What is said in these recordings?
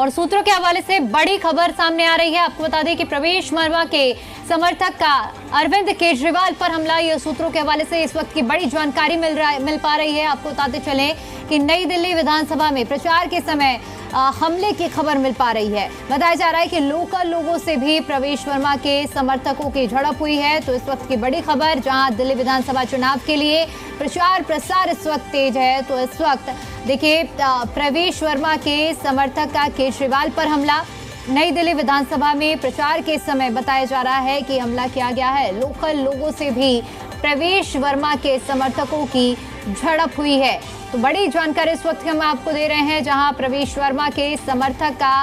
और सूत्रों के हवाले से बड़ी खबर सामने आ रही है। आपको बता दें कि प्रवेश वर्मा के समर्थक का अरविंद केजरीवाल पर हमला, यह सूत्रों के हवाले से इस वक्त की बड़ी जानकारी मिल पा रही है। आपको बताते चलें कि नई दिल्ली विधानसभा में प्रचार के समय हमले की खबर मिल पा रही है। बताया जा रहा है कि लोकल लोगों से भी प्रवेश वर्मा के समर्थकों की झड़प हुई है। तो इस वक्त की बड़ी खबर, जहां दिल्ली विधानसभा चुनाव के लिए प्रचार प्रसार इस वक्त तेज है, तो इस वक्त देखिए प्रवेश वर्मा के समर्थक का केजरीवाल पर हमला। नई दिल्ली विधानसभा में प्रचार के समय बताया जा रहा है कि हमला किया गया है। लोकल लोगों से भी प्रवेश वर्मा के समर्थकों की झड़प हुई है। तो बड़ी जानकारी इस वक्त हम आपको दे रहे हैं, जहां प्रवेश वर्मा के समर्थक का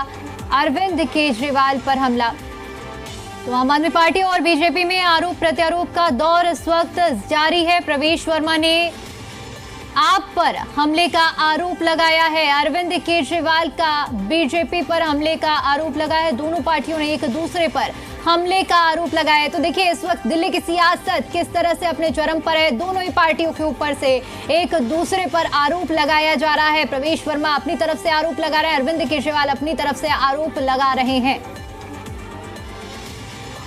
अरविंद केजरीवाल पर हमला। तो आम आदमी पार्टी और बीजेपी में आरोप प्रत्यारोप का दौर इस वक्त जारी है। प्रवेश वर्मा ने आप पर हमले का आरोप लगाया है। अरविंद केजरीवाल का बीजेपी पर हमले का आरोप लगा है। दोनों पार्टियों ने एक दूसरे पर हमले का आरोप लगाया है। तो देखिए इस वक्त दिल्ली की सियासत किस तरह से अपने चरम पर है। दोनों ही पार्टियों के ऊपर से एक दूसरे पर आरोप लगाया जा रहा है। प्रवेश वर्मा अपनी तरफ से आरोप लगा रहे हैं, अरविंद केजरीवाल अपनी तरफ से आरोप लगा रहे हैं।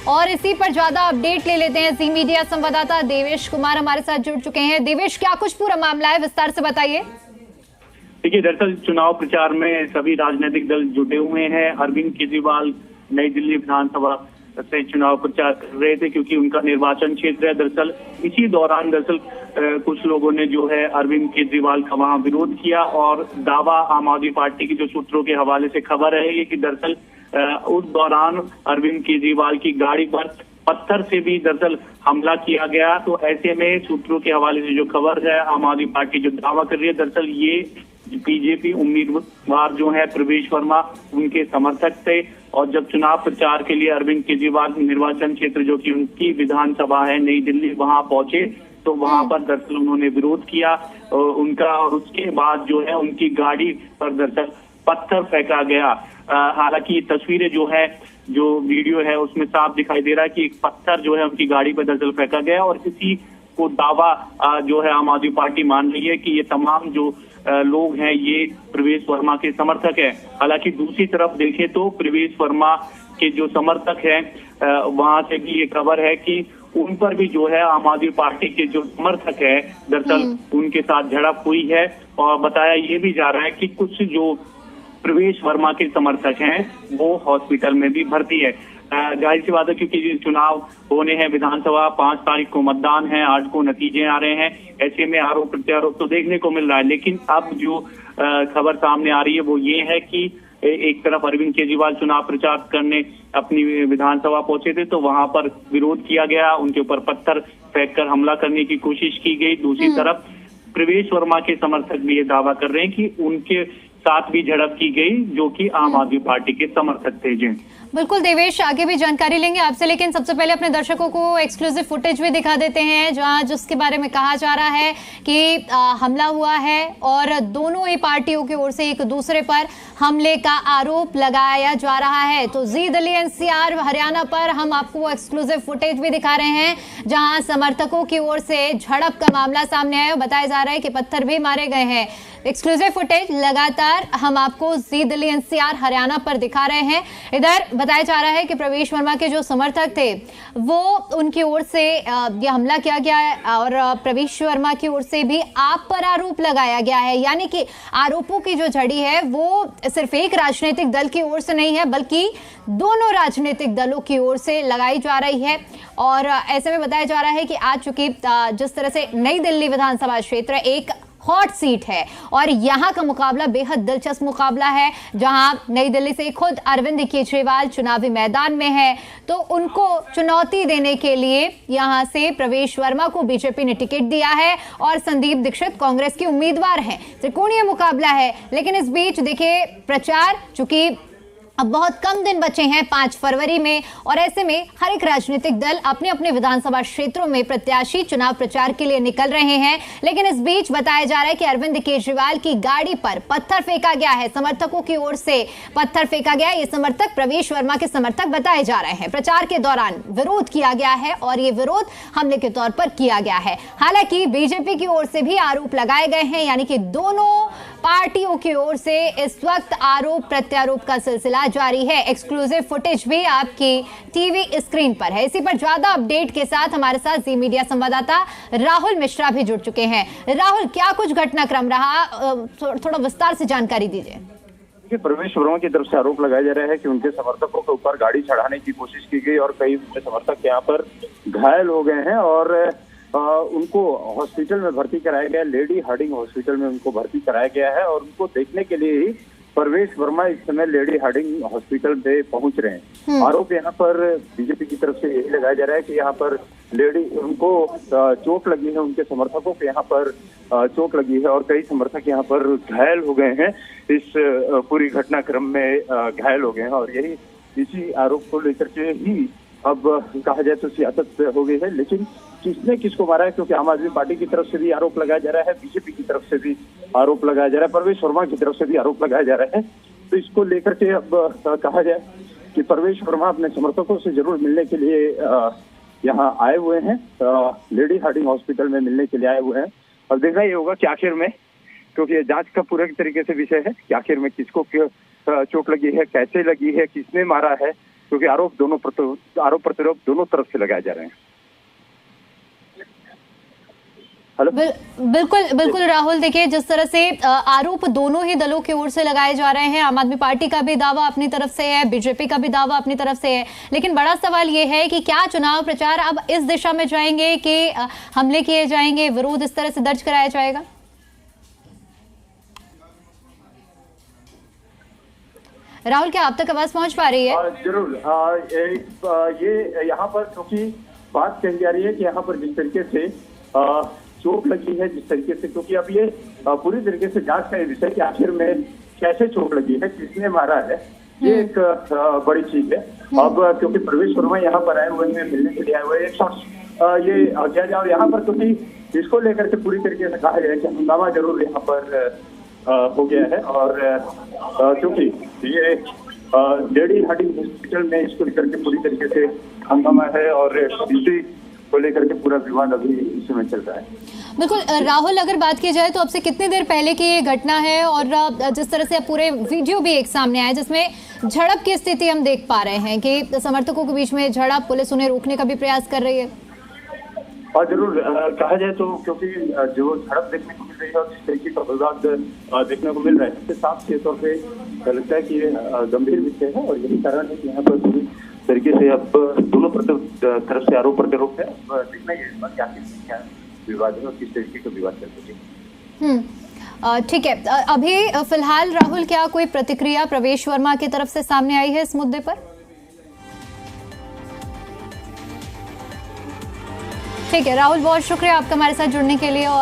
और इसी पर ज्यादा अपडेट ले लेते हैं। जी मीडिया संवाददाता देवेश कुमार हमारे साथ जुड़ चुके हैं। देवेश, क्या कुछ पूरा मामला है, विस्तार से बताइए। देखिए, दरअसल चुनाव प्रचार में सभी राजनीतिक दल जुटे हुए हैं। अरविंद केजरीवाल नई दिल्ली विधानसभा से चुनाव प्रचार कर रहे थे, क्योंकि उनका निर्वाचन क्षेत्र है। दरअसल इसी दौरान कुछ लोगों ने जो है अरविंद केजरीवाल का वहां विरोध किया और दावा, आम आदमी पार्टी की जो सूत्रों के हवाले से खबर है ये कि दरअसल उस दौरान अरविंद केजरीवाल की गाड़ी पर पत्थर से भी दरअसल हमला किया गया। तो ऐसे में सूत्रों के हवाले से जो खबर है, आम आदमी पार्टी जो दावा कर रही है, दरअसल ये बीजेपी उम्मीदवार जो है प्रवेश वर्मा उनके समर्थक थे। और जब चुनाव प्रचार के लिए अरविंद केजरीवाल निर्वाचन क्षेत्र जो कि उनकी विधानसभा है नई दिल्ली, वहां पहुंचे तो वहां पर दरअसल उन्होंने विरोध किया उनका, और उसके बाद जो है उनकी गाड़ी पर दरअसल पत्थर फेंका गया। हालांकि ये तस्वीरें जो है, जो वीडियो है उसमें साफ दिखाई दे रहा है कि एक पत्थर जो है उनकी गाड़ी पर दरअसल फेंका गया। और इसी को दावा जो है आम आदमी पार्टी मान रही है कि ये तमाम जो लोग हैं ये प्रवेश वर्मा के समर्थक हैं। हालांकि दूसरी तरफ देखें तो प्रवेश वर्मा के जो समर्थक हैं वहां से भी ये खबर है कि उन पर भी जो है आम आदमी पार्टी के जो समर्थक है दरअसल उनके साथ झड़प हुई है। और बताया ये भी जा रहा है कि कुछ जो प्रवेश वर्मा के समर्थक हैं वो हॉस्पिटल में भी भर्ती है। जाहिर सी बात है, क्योंकि चुनाव होने हैं, विधानसभा 5 तारीख को मतदान है, 8 को नतीजे आ रहे हैं। ऐसे में आरोप प्रत्यारोप तो देखने को मिल रहा है। लेकिन अब जो खबर सामने आ रही है वो ये है कि एक तरफ अरविंद केजरीवाल चुनाव प्रचार करने अपनी विधानसभा पहुंचे थे तो वहां पर विरोध किया गया, उनके ऊपर पत्थर फेंककर हमला करने की कोशिश की गई। दूसरी तरफ प्रवेश वर्मा के समर्थक भी ये दावा कर रहे हैं कि उनके साथ भी झड़प की गई, जो कि आम आदमी पार्टी के समर्थक थे। जी बिल्कुल देवेश, आगे भी जानकारी लेंगे आपसे, लेकिन सबसे पहले अपने दर्शकों को एक्सक्लूसिव फुटेज भी दिखा देते हैं, जहां जिसके बारे में कहा जा रहा है कि हमला हुआ है और दोनों ही पार्टियों की ओर से एक दूसरे पर हमले का आरोप लगाया जा रहा है। तो जी दिल्ली एनसीआर हरियाणा पर हम आपको वो एक्सक्लूसिव फुटेज भी दिखा रहे हैं, जहां समर्थकों की ओर से झड़प का मामला सामने आया। बताया जा रहा है कि पत्थर भी मारे गए हैं। एक्सक्लूसिव फुटेज लगातार हम आपको जी दिल्ली एनसीआर हरियाणा पर दिखा रहे हैं। इधर बताया जा रहा है कि प्रवेश वर्मा के जो समर्थक थे वो उनकी ओर से ये हमला किया गया है और प्रवेश वर्मा की ओर से भी आप पर आरोप लगाया गया है। यानी कि आरोपों की जो झड़ी है वो सिर्फ एक राजनीतिक दल की ओर से नहीं है, बल्कि दोनों राजनीतिक दलों की ओर से लगाई जा रही है। और ऐसे में बताया जा रहा है कि आज चूंकि जिस तरह से नई दिल्ली विधानसभा क्षेत्र एक हॉट सीट है और यहां का मुकाबला बेहद दिलचस्प मुकाबला है, जहां नई दिल्ली से खुद अरविंद केजरीवाल चुनावी मैदान में है। तो उनको चुनौती देने के लिए यहां से प्रवेश वर्मा को बीजेपी ने टिकट दिया है और संदीप दीक्षित कांग्रेस के उम्मीदवार हैं। त्रिकोणीय मुकाबला है, लेकिन इस बीच देखिए प्रचार चूंकि अब बहुत कम दिन बचे हैं 5 फरवरी में, और ऐसे में हर एक राजनीतिक दल अपने अपने विधानसभा क्षेत्रों में प्रत्याशी चुनाव प्रचार के लिए निकल रहे हैं। लेकिन इस बीच बताया जा रहा है कि अरविंद केजरीवाल की गाड़ी पर पत्थर फेंका गया है, समर्थकों की ओर से पत्थर फेंका गया। ये समर्थक प्रवेश वर्मा के समर्थक बताए जा रहे हैं। प्रचार के दौरान विरोध किया गया है और ये विरोध हमले के तौर पर किया गया है। हालांकि बीजेपी की ओर से भी आरोप लगाए गए हैं, यानी कि दोनों पार्टियों की ओर से इस वक्त आरोप प्रत्यारोप का सिलसिला जारी है। एक्सक्लूसिव फुटेज भी आपकी टीवी स्क्रीन पर है। इसी पर ज्यादा अपडेट के साथ हमारे साथ जी मीडिया संवाददाता राहुल मिश्रा भी जुड़ चुके हैं। राहुल, क्या कुछ घटनाक्रम रहा, थोड़ा विस्तार से जानकारी दीजिए। प्रवेश वर्मा की तरफ से आरोप लगाया जा रहा है कि उनके समर्थकों के ऊपर गाड़ी चढ़ाने की कोशिश की गई और कई उनके समर्थक यहाँ पर घायल हो गए हैं और उनको हॉस्पिटल में भर्ती कराया गया। लेडी हार्डिंग हॉस्पिटल में उनको भर्ती कराया गया है और उनको देखने के लिए ही प्रवेश वर्मा इस समय लेडी हार्डिंग हॉस्पिटल पे पहुंच रहे हैं। आरोप यहाँ पर बीजेपी की तरफ से यही लगाया जा रहा है कि यहाँ पर लेडी उनको चोट लगी है, उनके समर्थकों को यहाँ पर चोट लगी है और कई समर्थक यहाँ पर घायल हो गए हैं। इस पूरी घटनाक्रम में घायल हो गए हैं और यही इसी आरोप को लेकर के ही अब कहा जाए तो सियासत हो गई है। लेकिन किसने किसको मारा है, क्योंकि आम आदमी पार्टी की तरफ से भी आरोप लगाया जा रहा है, बीजेपी की तरफ से भी आरोप लगाया जा रहा है, प्रवेश वर्मा की तरफ से भी आरोप लगाया जा रहा है। तो इसको लेकर के अब कहा जाए कि प्रवेश वर्मा अपने समर्थकों से जरूर मिलने के लिए यहाँ आए हुए हैं, लेडी हार्डिंग हॉस्पिटल में मिलने के लिए आए हुए हैं। और देखना ये होगा कि आखिर में, क्योंकि ये जांच का पूरे तरीके से विषय है कि आखिर में किसको चोट लगी है, कैसे लगी है, किसने मारा है, क्योंकि आरोप प्रत्यारोप दोनों तरफ से लगाए जा रहे हैं। बिल्कुल राहुल, देखिए जिस तरह से आरोप दोनों ही दलों की ओर से लगाए जा रहे हैं, आम आदमी पार्टी का भी दावा अपनी तरफ से है, बीजेपी का भी दावा अपनी तरफ से है। लेकिन बड़ा सवाल ये है कि क्या चुनाव प्रचार अब इस दिशा में जाएंगे कि हमले किए जाएंगे, विरोध इस तरह से दर्ज कराया जाएगा? राहुल, क्या आप तक आवाज पहुंच पा रही है? जरूर। ये यहाँ पर क्योंकि बात कही जा रही है कि यहाँ पर जिस तरीके से चोट लगी है, जिस तरीके से, क्योंकि अब ये पूरी तरीके से जांच का विषय कि आखिर में कैसे चोट लगी है, किसने मारा है, ये एक बड़ी चीज है। अब क्योंकि प्रवेश वर्मा यहाँ पर आए हुए हैं, मिलने के लिए आए हुए हैं, एक शख्स ये किया जाए और यहाँ पर क्योंकि इसको लेकर के पूरी तरीके से कहा जाए कि हंगामा जरूर यहाँ पर हो गया है। और क्योंकि ये लेडी हार्डिंग हॉस्पिटल में इसको लेकर के पूरी तरीके से हंगामा है और इसी को लेकर के पूरा विवाद अभी इस समय चल रहा है। बिल्कुल राहुल, अगर बात की जाए तो अब से कितनी देर पहले की ये घटना है और जिस तरह से पूरे वीडियो भी एक सामने आया जिसमें झड़प की स्थिति हम देख पा रहे हैं कि समर्थकों के बीच में झड़प, पुलिस उन्हें रोकने का भी प्रयास कर रही है। और जरूर कहा जाए तो क्योंकि जो झड़प देखने को मिल रही है और जिस तरीके का विवाद देखने को मिल रहा है, इसके साफ तौर पे लगता है कि ये गंभीर विषय है और यही कारण है कि यहाँ पर पूरी तरीके से अब दोनों तरफ से आरोप प्रत्यारोप है। देखना ये क्या विवाद है और किस तरीके का विवाद चल रही है। ठीक है, अभी फिलहाल राहुल, क्या कोई प्रतिक्रिया प्रवेश वर्मा की तरफ से सामने आई है इस मुद्दे पर? ठीक है राहुल, बहुत शुक्रिया आपका हमारे साथ जुड़ने के लिए। और